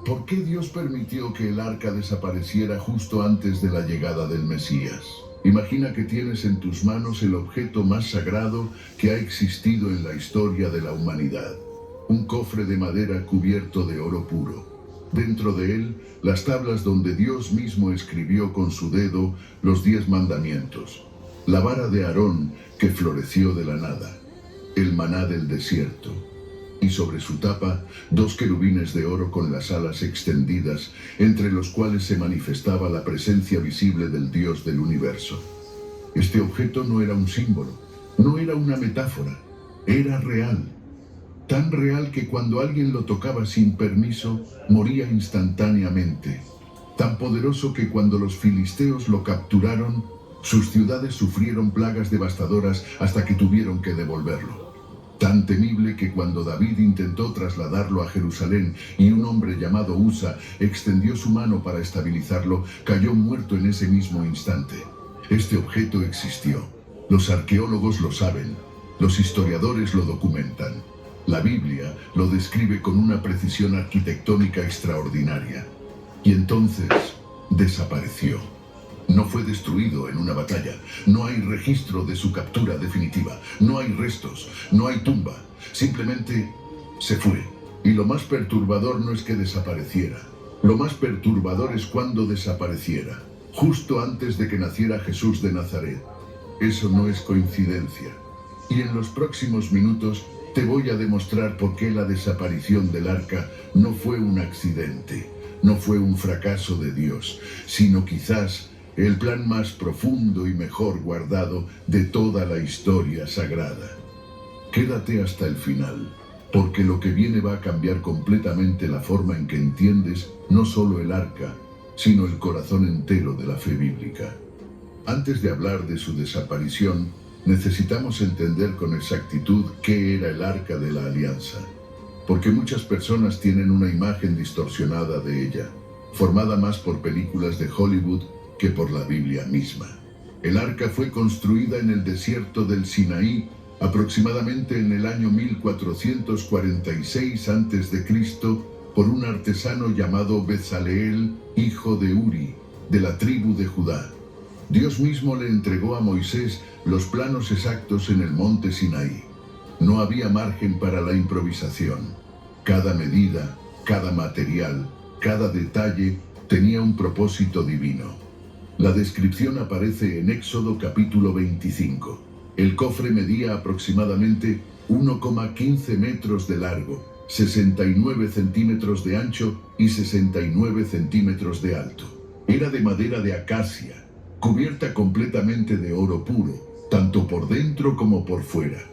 ¿Por qué Dios permitió que el arca desapareciera justo antes de la llegada del Mesías? Imagina que tienes en tus manos el objeto más sagrado que ha existido en la historia de la humanidad. Un cofre de madera cubierto de oro puro. Dentro de él, las tablas donde Dios mismo escribió con su dedo los 10 mandamientos. La vara de Aarón que floreció de la nada. El maná del desierto. Y sobre su tapa, 2 querubines de oro con las alas extendidas, entre los cuales se manifestaba la presencia visible del Dios del universo. Este objeto no era un símbolo, no era una metáfora, era real. Tan real que cuando alguien lo tocaba sin permiso, moría instantáneamente. Tan poderoso que cuando los filisteos lo capturaron, sus ciudades sufrieron plagas devastadoras hasta que tuvieron que devolverlo. Tan temible que cuando David intentó trasladarlo a Jerusalén y un hombre llamado Usa extendió su mano para estabilizarlo, cayó muerto en ese mismo instante. Este objeto existió. Los arqueólogos lo saben. Los historiadores lo documentan. La Biblia lo describe con una precisión arquitectónica extraordinaria. Y entonces desapareció. No fue destruido en una batalla. No hay registro de su captura definitiva. No hay restos. No hay tumba. Simplemente se fue. Y lo más perturbador no es que desapareciera. Lo más perturbador es cuando desapareciera. Justo antes de que naciera Jesús de Nazaret. Eso no es coincidencia. Y en los próximos minutos te voy a demostrar por qué la desaparición del arca no fue un accidente. No fue un fracaso de Dios, sino quizás el plan más profundo y mejor guardado de toda la historia sagrada. Quédate hasta el final, porque lo que viene va a cambiar completamente la forma en que entiendes no solo el arca, sino el corazón entero de la fe bíblica. Antes de hablar de su desaparición, necesitamos entender con exactitud qué era el arca de la alianza, porque muchas personas tienen una imagen distorsionada de ella, formada más por películas de Hollywood que por la Biblia misma. El arca fue construida en el desierto del Sinaí aproximadamente en el año 1446 a.C. por un artesano llamado Bezaleel, hijo de Uri, de la tribu de Judá. Dios mismo le entregó a Moisés los planos exactos en el monte Sinaí. No había margen para la improvisación. Cada medida, cada material, cada detalle tenía un propósito divino. La descripción aparece en Éxodo capítulo 25. El cofre medía aproximadamente 1,15 metros de largo, 69 centímetros de ancho y 69 centímetros de alto. Era de madera de acacia, cubierta completamente de oro puro, tanto por dentro como por fuera.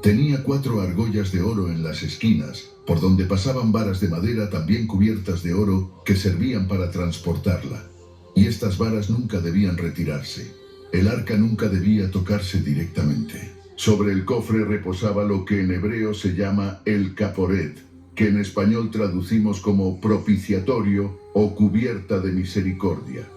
Tenía 4 argollas de oro en las esquinas, por donde pasaban varas de madera también cubiertas de oro que servían para transportarla. Y estas varas nunca debían retirarse. El arca nunca debía tocarse directamente. Sobre el cofre reposaba lo que en hebreo se llama el caporet, que en español traducimos como propiciatorio o cubierta de misericordia.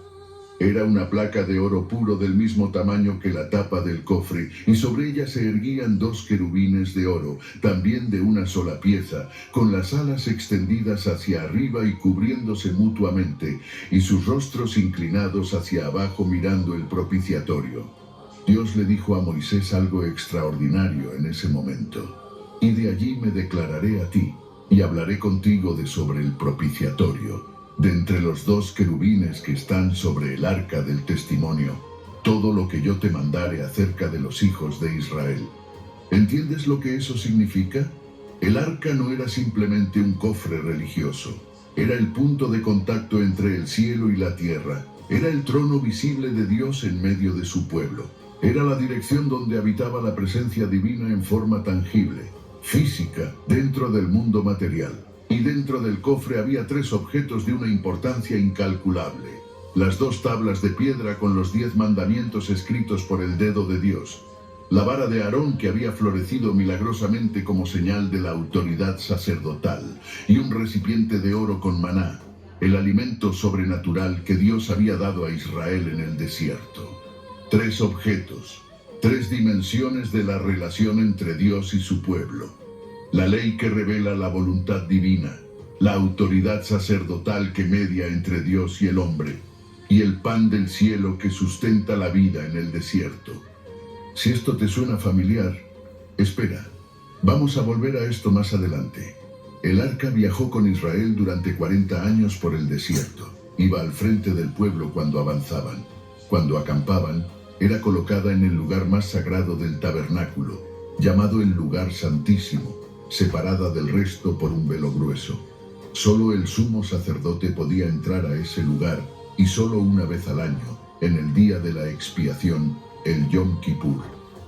Era una placa de oro puro del mismo tamaño que la tapa del cofre, y sobre ella se erguían 2 querubines de oro, también de una sola pieza, con las alas extendidas hacia arriba y cubriéndose mutuamente, y sus rostros inclinados hacia abajo mirando el propiciatorio. Dios le dijo a Moisés algo extraordinario en ese momento. Y de allí me declararé a ti, y hablaré contigo de sobre el propiciatorio. De entre los 2 querubines que están sobre el arca del testimonio, todo lo que yo te mandare acerca de los hijos de Israel. ¿Entiendes lo que eso significa? El arca no era simplemente un cofre religioso. Era el punto de contacto entre el cielo y la tierra. Era el trono visible de Dios en medio de su pueblo. Era la dirección donde habitaba la presencia divina en forma tangible, física, dentro del mundo material. Y dentro del cofre había 3 objetos de una importancia incalculable. Las 2 tablas de piedra con los 10 mandamientos escritos por el dedo de Dios. La vara de Aarón que había florecido milagrosamente como señal de la autoridad sacerdotal. Y un recipiente de oro con maná, el alimento sobrenatural que Dios había dado a Israel en el desierto. 3 objetos, 3 dimensiones de la relación entre Dios y su pueblo. La ley que revela la voluntad divina, la autoridad sacerdotal que media entre Dios y el hombre, y el pan del cielo que sustenta la vida en el desierto. Si esto te suena familiar, espera, vamos a volver a esto más adelante. El arca viajó con Israel durante 40 años por el desierto. Iba al frente del pueblo cuando avanzaban. Cuando acampaban, era colocada en el lugar más sagrado del tabernáculo, llamado el lugar santísimo, separada del resto por un velo grueso. Solo el sumo sacerdote podía entrar a ese lugar, y solo una vez al año, en el día de la expiación, el Yom Kippur,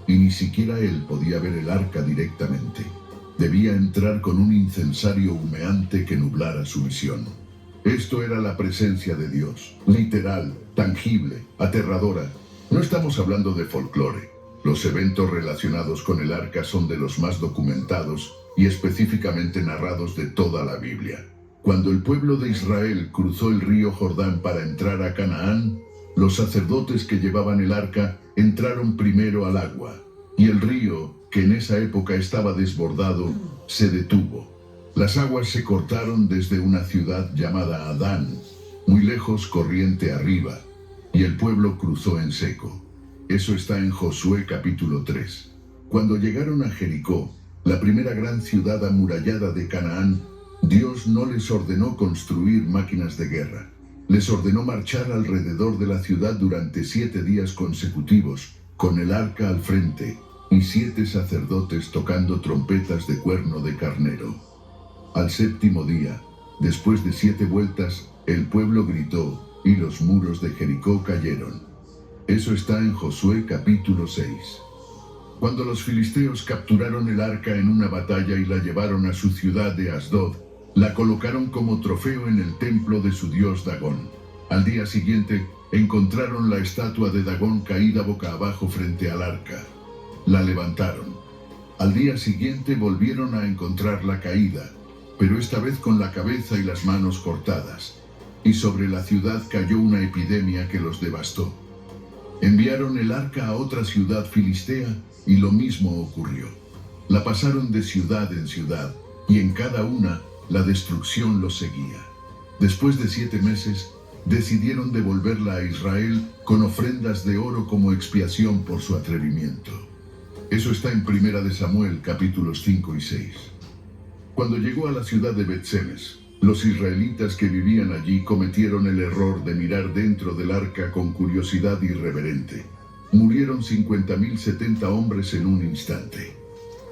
y ni siquiera él podía ver el arca directamente. Debía entrar con un incensario humeante que nublara su visión. Esto era la presencia de Dios, literal, tangible, aterradora. No estamos hablando de folclore. Los eventos relacionados con el arca son de los más documentados y específicamente narrados de toda la Biblia. Cuando el pueblo de Israel cruzó el río Jordán para entrar a Canaán, los sacerdotes que llevaban el arca entraron primero al agua, y el río, que en esa época estaba desbordado, se detuvo. Las aguas se cortaron desde una ciudad llamada Adán, muy lejos corriente arriba, y el pueblo cruzó en seco. Eso está en Josué capítulo 3. Cuando llegaron a Jericó, la primera gran ciudad amurallada de Canaán, Dios no les ordenó construir máquinas de guerra. Les ordenó marchar alrededor de la ciudad durante 7 días consecutivos, con el arca al frente, y 7 sacerdotes tocando trompetas de cuerno de carnero. Al 7º día, después de 7 vueltas, el pueblo gritó, y los muros de Jericó cayeron. Eso está en Josué capítulo 6. Cuando los filisteos capturaron el arca en una batalla y la llevaron a su ciudad de Asdod, la colocaron como trofeo en el templo de su dios Dagón. Al día siguiente, encontraron la estatua de Dagón caída boca abajo frente al arca. La levantaron. Al día siguiente volvieron a encontrarla caída, pero esta vez con la cabeza y las manos cortadas. Y sobre la ciudad cayó una epidemia que los devastó. Enviaron el arca a otra ciudad filistea y lo mismo ocurrió. La pasaron de ciudad en ciudad y en cada una la destrucción los seguía. Después de 7 meses, decidieron devolverla a Israel con ofrendas de oro como expiación por su atrevimiento. Eso está en 1 de Samuel capítulos 5 y 6. Cuando llegó a la ciudad de Bet-Semes, los israelitas que vivían allí cometieron el error de mirar dentro del arca con curiosidad irreverente. Murieron 50.070 hombres en un instante.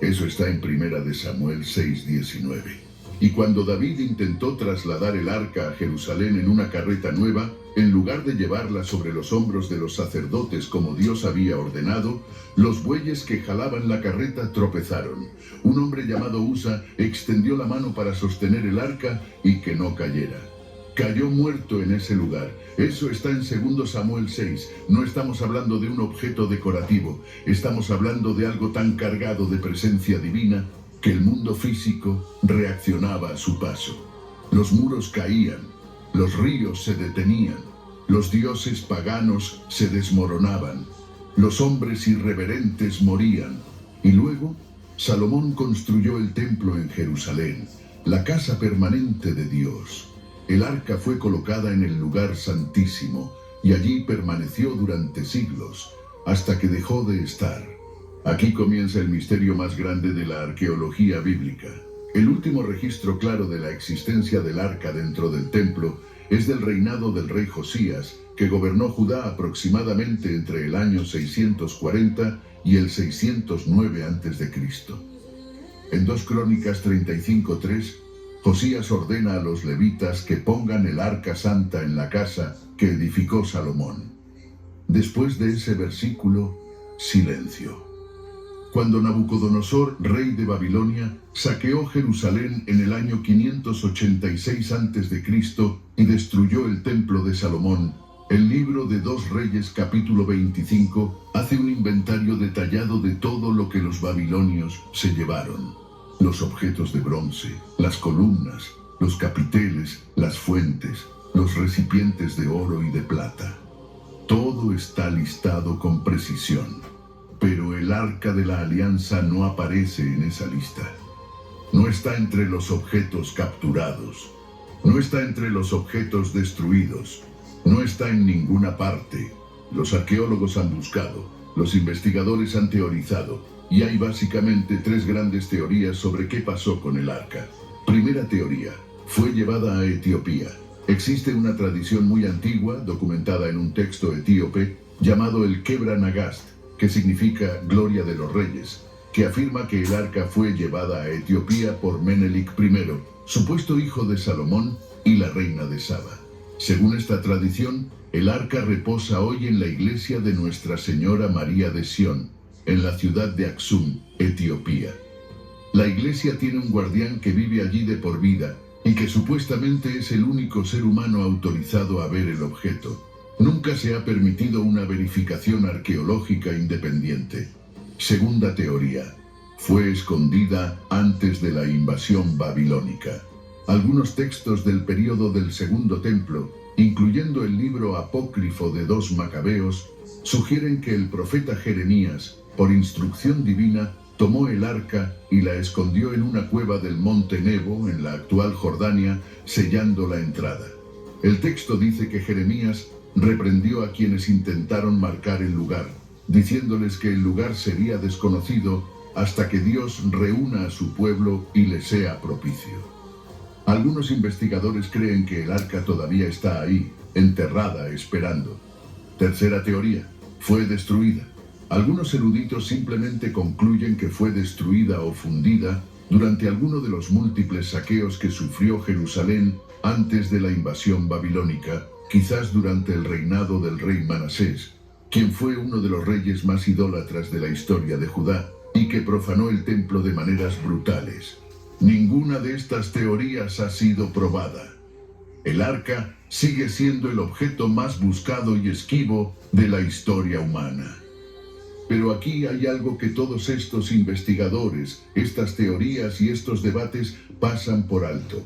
Eso está en 1 de Samuel 6:19. Y cuando David intentó trasladar el arca a Jerusalén en una carreta nueva, en lugar de llevarla sobre los hombros de los sacerdotes como Dios había ordenado, los bueyes que jalaban la carreta tropezaron. Un hombre llamado Usa extendió la mano para sostener el arca y que no cayera. Cayó muerto en ese lugar. Eso está en 2 Samuel 6. No estamos hablando de un objeto decorativo. Estamos hablando de algo tan cargado de presencia divina que el mundo físico reaccionaba a su paso. Los muros caían, los ríos se detenían, los dioses paganos se desmoronaban, los hombres irreverentes morían. Y luego, Salomón construyó el templo en Jerusalén, la casa permanente de Dios. El arca fue colocada en el lugar santísimo y allí permaneció durante siglos, hasta que dejó de estar. Aquí comienza el misterio más grande de la arqueología bíblica. El último registro claro de la existencia del arca dentro del templo es del reinado del rey Josías, que gobernó Judá aproximadamente entre el año 640 y el 609 a.C. En 2 Crónicas 35:3, Josías ordena a los levitas que pongan el arca santa en la casa que edificó Salomón. Después de ese versículo, silencio. Cuando Nabucodonosor, rey de Babilonia, saqueó Jerusalén en el año 586 a.C. y destruyó el templo de Salomón, el libro de 2 Reyes capítulo 25 hace un inventario detallado de todo lo que los babilonios se llevaron. Los objetos de bronce, las columnas, los capiteles, las fuentes, los recipientes de oro y de plata. Todo está listado con precisión. Pero el arca de la alianza no aparece en esa lista. No está entre los objetos capturados. No está entre los objetos destruidos. No está en ninguna parte. Los arqueólogos han buscado, los investigadores han teorizado, y hay básicamente tres grandes teorías sobre qué pasó con el arca. Primera teoría: fue llevada a Etiopía. Existe una tradición muy antigua, documentada en un texto etíope, llamado el Kebra Nagast, que significa Gloria de los Reyes, que afirma que el arca fue llevada a Etiopía por Menelik I, supuesto hijo de Salomón y la reina de Saba. Según esta tradición, el arca reposa hoy en la iglesia de Nuestra Señora María de Sión, en la ciudad de Aksum, Etiopía. La iglesia tiene un guardián que vive allí de por vida y que supuestamente es el único ser humano autorizado a ver el objeto. Nunca se ha permitido una verificación arqueológica independiente. Segunda teoría: fue escondida antes de la invasión babilónica. Algunos textos del período del Segundo Templo, incluyendo el libro apócrifo de 2 Macabeos, sugieren que el profeta Jeremías, por instrucción divina, tomó el arca y la escondió en una cueva del monte Nebo, en la actual Jordania, sellando la entrada. El texto dice que Jeremías reprendió a quienes intentaron marcar el lugar, diciéndoles que el lugar sería desconocido hasta que Dios reúna a su pueblo y le sea propicio. Algunos investigadores creen que el arca todavía está ahí, enterrada, esperando. Tercera teoría: fue destruida. Algunos eruditos simplemente concluyen que fue destruida o fundida durante alguno de los múltiples saqueos que sufrió Jerusalén antes de la invasión babilónica, quizás durante el reinado del rey Manasés, quien fue uno de los reyes más idólatras de la historia de Judá y que profanó el templo de maneras brutales. Ninguna de estas teorías ha sido probada. El arca sigue siendo el objeto más buscado y esquivo de la historia humana. Pero aquí hay algo que todos estos investigadores, estas teorías y estos debates pasan por alto.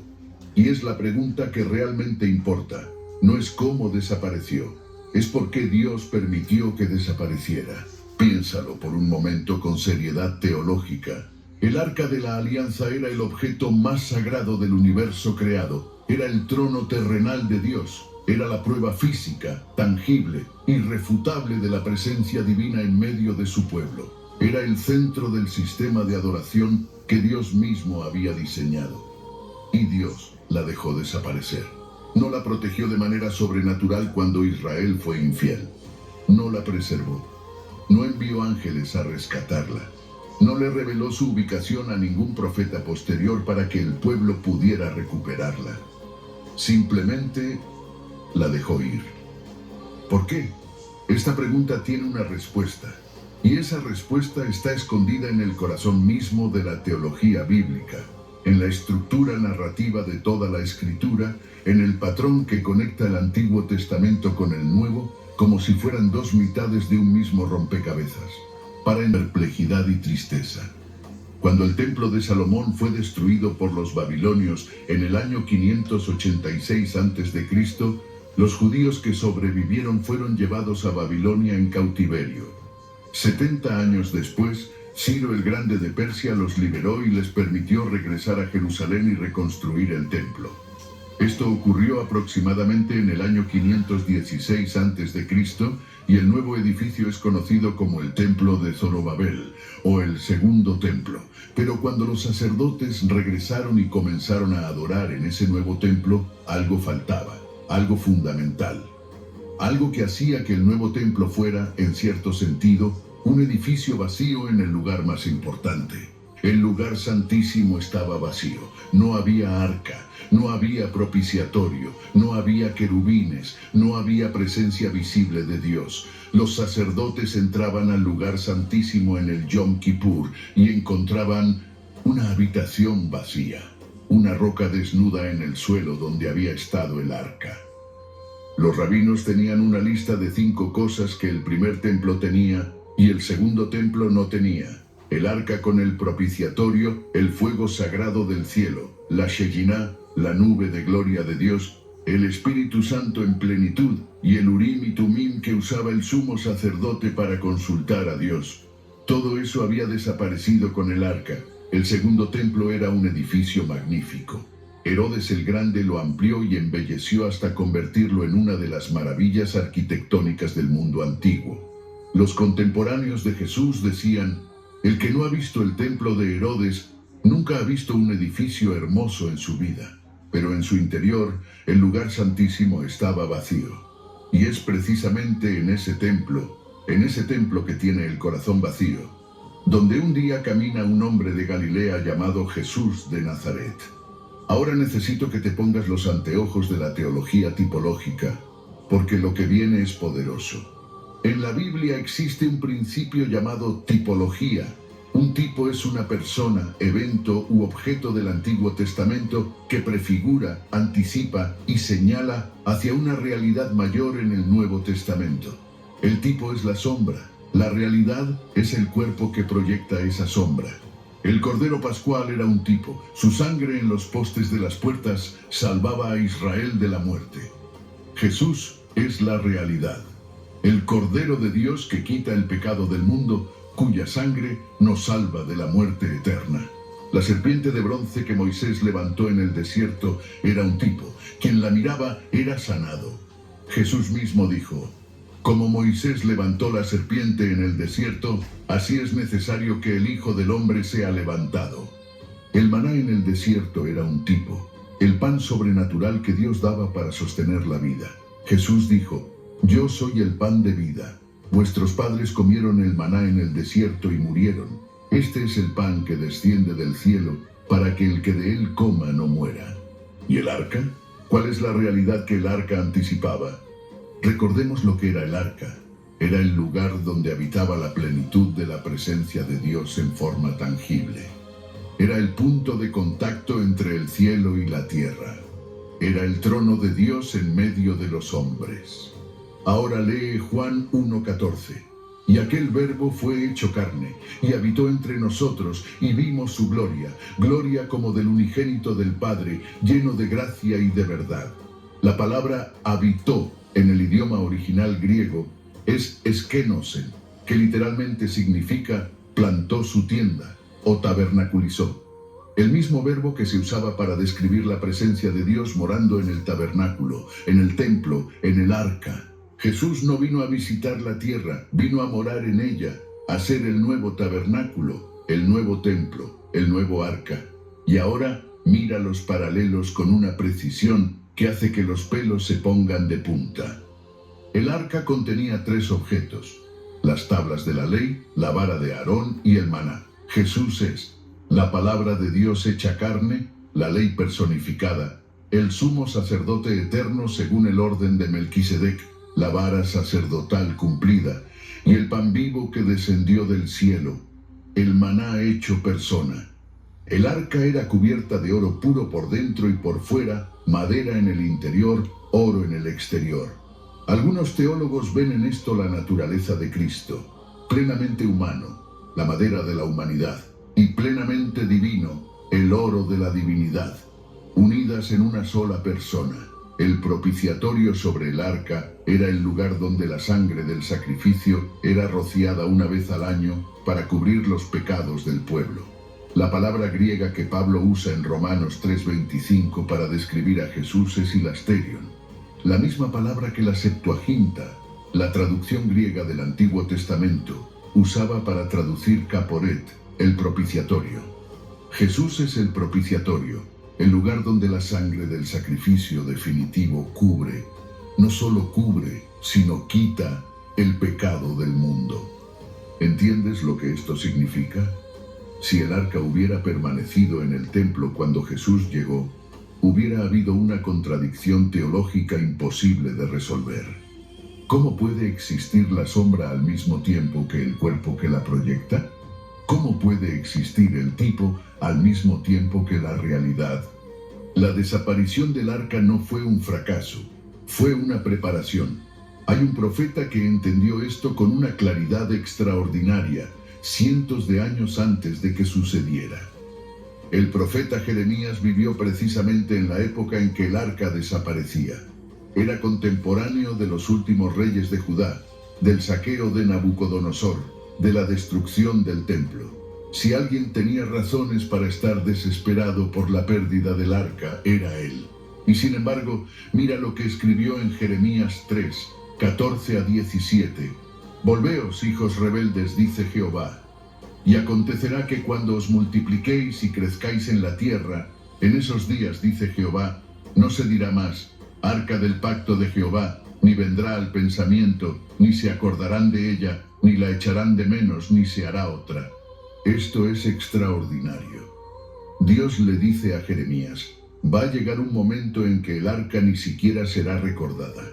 Y es la pregunta que realmente importa. No es cómo desapareció, es por qué Dios permitió que desapareciera. Piénsalo por un momento con seriedad teológica. El arca de la alianza era el objeto más sagrado del universo creado. Era el trono terrenal de Dios. Era la prueba física, tangible, irrefutable de la presencia divina en medio de su pueblo. Era el centro del sistema de adoración que Dios mismo había diseñado. Y Dios la dejó desaparecer. No la protegió de manera sobrenatural cuando Israel fue infiel. No la preservó. No envió ángeles a rescatarla. No le reveló su ubicación a ningún profeta posterior para que el pueblo pudiera recuperarla. Simplemente la dejó ir. ¿Por qué? Esta pregunta tiene una respuesta. Y esa respuesta está escondida en el corazón mismo de la teología bíblica, en la estructura narrativa de toda la Escritura, en el patrón que conecta el Antiguo Testamento con el Nuevo, como si fueran dos mitades de un mismo rompecabezas, para en perplejidad y tristeza. Cuando el templo de Salomón fue destruido por los babilonios en el año 586 a.C., los judíos que sobrevivieron fueron llevados a Babilonia en cautiverio. 70 años después, Ciro el Grande de Persia los liberó y les permitió regresar a Jerusalén y reconstruir el templo. Esto ocurrió aproximadamente en el año 516 a.C. y el nuevo edificio es conocido como el Templo de Zorobabel, o el Segundo Templo. Pero cuando los sacerdotes regresaron y comenzaron a adorar en ese nuevo templo, algo faltaba, algo fundamental. Algo que hacía que el nuevo templo fuera, en cierto sentido, un edificio vacío en el lugar más importante. El lugar santísimo estaba vacío. No había arca, no había propiciatorio, no había querubines, no había presencia visible de Dios. Los sacerdotes entraban al lugar santísimo en el Yom Kippur y encontraban una habitación vacía, una roca desnuda en el suelo donde había estado el arca. Los rabinos tenían una lista de 5 cosas que el primer templo tenía y el segundo templo no tenía: el arca con el propiciatorio, el fuego sagrado del cielo, la Shekinah, la nube de gloria de Dios, el Espíritu Santo en plenitud y el Urim y Tumim que usaba el sumo sacerdote para consultar a Dios. Todo eso había desaparecido con el arca, El segundo templo era un edificio magnífico. Herodes el Grande lo amplió y embelleció hasta convertirlo en una de las maravillas arquitectónicas del mundo antiguo. Los contemporáneos de Jesús decían: el que no ha visto el templo de Herodes nunca ha visto un edificio hermoso en su vida. Pero en su interior, el lugar santísimo estaba vacío. Y es precisamente en ese templo que tiene el corazón vacío, donde un día camina un hombre de Galilea llamado Jesús de Nazaret. Ahora necesito que te pongas los anteojos de la teología tipológica, porque lo que viene es poderoso. En la Biblia existe un principio llamado tipología. Un tipo es una persona, evento u objeto del Antiguo Testamento que prefigura, anticipa y señala hacia una realidad mayor en el Nuevo Testamento. El tipo es la sombra. La realidad es el cuerpo que proyecta esa sombra. El Cordero Pascual era un tipo. Su sangre en los postes de las puertas salvaba a Israel de la muerte. Jesús es la realidad. El Cordero de Dios que quita el pecado del mundo, cuya sangre nos salva de la muerte eterna. La serpiente de bronce que Moisés levantó en el desierto era un tipo. Quien la miraba era sanado. Jesús mismo dijo: como Moisés levantó la serpiente en el desierto, así es necesario que el Hijo del Hombre sea levantado. El maná en el desierto era un tipo, el pan sobrenatural que Dios daba para sostener la vida. Jesús dijo: yo soy el pan de vida. Vuestros padres comieron el maná en el desierto y murieron. Este es el pan que desciende del cielo, para que el que de él coma no muera. ¿Y el arca? ¿Cuál es la realidad que el arca anticipaba? Recordemos lo que era el arca. Era el lugar donde habitaba la plenitud de la presencia de Dios en forma tangible. Era el punto de contacto entre el cielo y la tierra. Era el trono de Dios en medio de los hombres. Ahora lee Juan 1:14. Y aquel Verbo fue hecho carne, y habitó entre nosotros, y vimos su gloria, gloria como del unigénito del Padre, lleno de gracia y de verdad. La palabra habitó en el idioma original griego es eskenosen, que literalmente significa plantó su tienda o tabernaculizó. El mismo verbo que se usaba para describir la presencia de Dios morando en el tabernáculo, en el templo, en el arca. Jesús no vino a visitar la tierra, vino a morar en ella, a ser el nuevo tabernáculo, el nuevo templo, el nuevo arca. Y ahora mira los paralelos con una precisión que hace que los pelos se pongan de punta. El arca contenía 3 objetos: las tablas de la ley, la vara de Aarón y el maná. Jesús es la palabra de Dios hecha carne, la ley personificada, el sumo sacerdote eterno según el orden de Melquisedec, la vara sacerdotal cumplida, y el pan vivo que descendió del cielo, el maná hecho persona. El arca era cubierta de oro puro por dentro y por fuera, madera en el interior, oro en el exterior. Algunos teólogos ven en esto la naturaleza de Cristo, plenamente humano, la madera de la humanidad, y plenamente divino, el oro de la divinidad, unidas en una sola persona. El propiciatorio sobre el arca era el lugar donde la sangre del sacrificio era rociada una vez al año para cubrir los pecados del pueblo. La palabra griega que Pablo usa en Romanos 3:25 para describir a Jesús es hilasterion, la misma palabra que la Septuaginta, la traducción griega del Antiguo Testamento, usaba para traducir caporet, el propiciatorio. Jesús es el propiciatorio, el lugar donde la sangre del sacrificio definitivo cubre, no solo cubre, sino quita el pecado del mundo. ¿Entiendes lo que esto significa? Si el arca hubiera permanecido en el templo cuando Jesús llegó, hubiera habido una contradicción teológica imposible de resolver. ¿Cómo puede existir la sombra al mismo tiempo que el cuerpo que la proyecta? ¿Cómo puede existir el tipo al mismo tiempo que la realidad? La desaparición del arca no fue un fracaso, fue una preparación. Hay un profeta que entendió esto con una claridad extraordinaria, cientos de años antes de que sucediera. El profeta Jeremías vivió precisamente en la época en que el arca desaparecía. Era contemporáneo de los últimos reyes de Judá, del saqueo de Nabucodonosor, de la destrucción del templo. Si alguien tenía razones para estar desesperado por la pérdida del arca, era él. Y sin embargo, mira lo que escribió en Jeremías 3, 14 a 17. Volveos, hijos rebeldes, dice Jehová. Y acontecerá que cuando os multipliquéis y crezcáis en la tierra, en esos días, dice Jehová, no se dirá más, arca del pacto de Jehová, ni vendrá al pensamiento, ni se acordarán de ella, ni la echarán de menos, ni se hará otra. Esto es extraordinario. Dios le dice a Jeremías, va a llegar un momento en que el arca ni siquiera será recordada.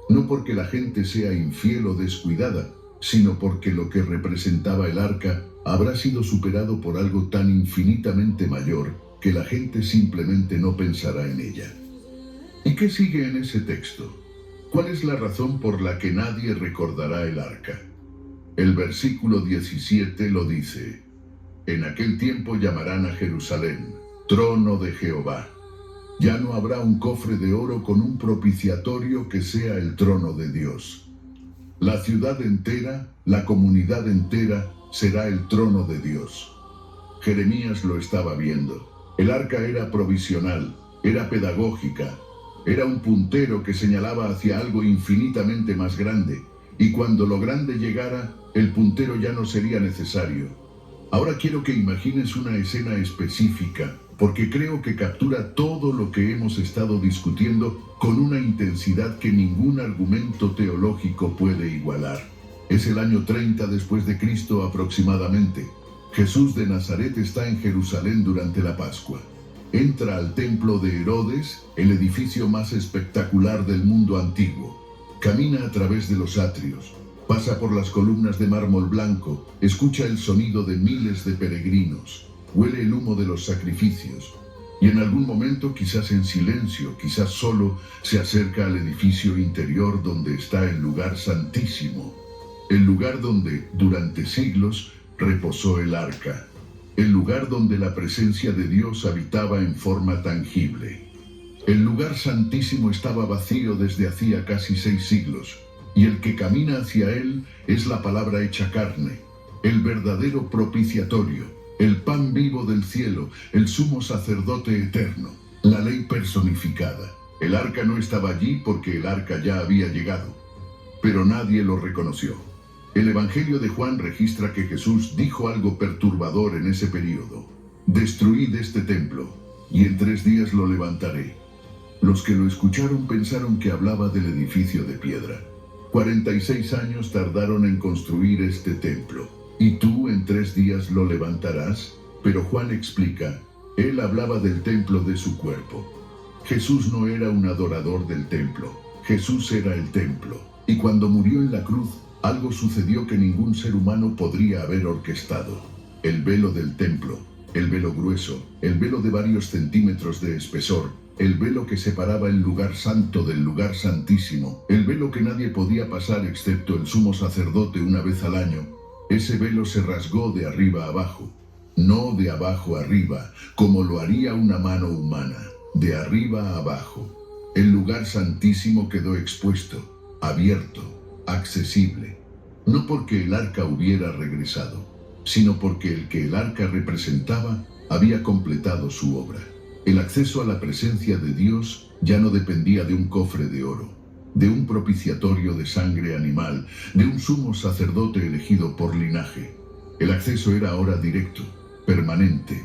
No porque la gente sea infiel o descuidada, sino porque lo que representaba el arca habrá sido superado por algo tan infinitamente mayor que la gente simplemente no pensará en ella. ¿Y qué sigue en ese texto? ¿Cuál es la razón por la que nadie recordará el arca? El versículo 17 lo dice: en aquel tiempo llamarán a Jerusalén, trono de Jehová. Ya no habrá un cofre de oro con un propiciatorio que sea el trono de Dios. La ciudad entera, la comunidad entera, será el trono de Dios. Jeremías lo estaba viendo. El arca era provisional, era pedagógica, era un puntero que señalaba hacia algo infinitamente más grande, y cuando lo grande llegara, el puntero ya no sería necesario. Ahora quiero que imagines una escena específica, porque creo que captura todo lo que hemos estado discutiendo con una intensidad que ningún argumento teológico puede igualar. Es el año 30 después de Cristo aproximadamente. Jesús de Nazaret está en Jerusalén durante la Pascua. Entra al templo de Herodes, el edificio más espectacular del mundo antiguo. Camina a través de los atrios, pasa por las columnas de mármol blanco, escucha el sonido de miles de peregrinos, huele el humo de los sacrificios, y en algún momento, quizás en silencio, quizás solo, se acerca al edificio interior donde está el lugar santísimo, el lugar donde, durante siglos, reposó el arca, el lugar donde la presencia de Dios habitaba en forma tangible. El lugar santísimo estaba vacío desde hacía casi 6 siglos, y el que camina hacia él es la palabra hecha carne, el verdadero propiciatorio, el pan vivo del cielo, el sumo sacerdote eterno, la ley personificada. El arca no estaba allí porque el arca ya había llegado, pero nadie lo reconoció. El Evangelio de Juan registra que Jesús dijo algo perturbador en ese período: destruid este templo, y en 3 días lo levantaré. Los que lo escucharon pensaron que hablaba del edificio de piedra. 46 años tardaron en construir este templo. ¿Y tú en 3 días lo levantarás? Pero Juan explica, él hablaba del templo de su cuerpo. Jesús no era un adorador del templo, Jesús era el templo. Y cuando murió en la cruz, algo sucedió que ningún ser humano podría haber orquestado. El velo del templo, el velo grueso, el velo de varios centímetros de espesor, el velo que separaba el lugar santo del lugar santísimo, el velo que nadie podía pasar excepto el sumo sacerdote una vez al año, ese velo se rasgó de arriba abajo, no de abajo arriba, como lo haría una mano humana, de arriba abajo. El lugar santísimo quedó expuesto, abierto, accesible, no porque el arca hubiera regresado, sino porque el que el arca representaba había completado su obra. El acceso a la presencia de Dios ya no dependía de un cofre de oro, de un propiciatorio de sangre animal, de un sumo sacerdote elegido por linaje. El acceso era ahora directo, permanente,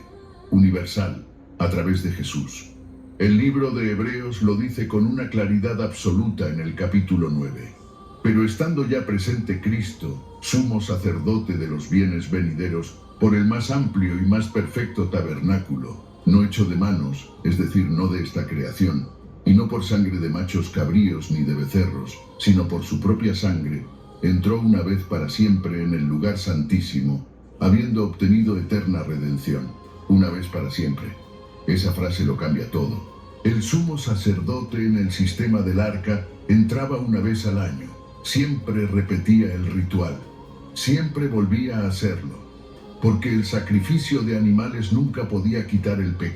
universal, a través de Jesús. El libro de Hebreos lo dice con una claridad absoluta en el capítulo 9. Pero estando ya presente Cristo, sumo sacerdote de los bienes venideros, por el más amplio y más perfecto tabernáculo, no hecho de manos, es decir, no de esta creación, y no por sangre de machos cabríos ni de becerros, sino por su propia sangre, entró una vez para siempre en el lugar santísimo, habiendo obtenido eterna redención. Una vez para siempre. Esa frase lo cambia todo. El sumo sacerdote en el sistema del arca entraba una vez al año, siempre repetía el ritual, siempre volvía a hacerlo, porque el sacrificio de animales nunca podía quitar el pecado.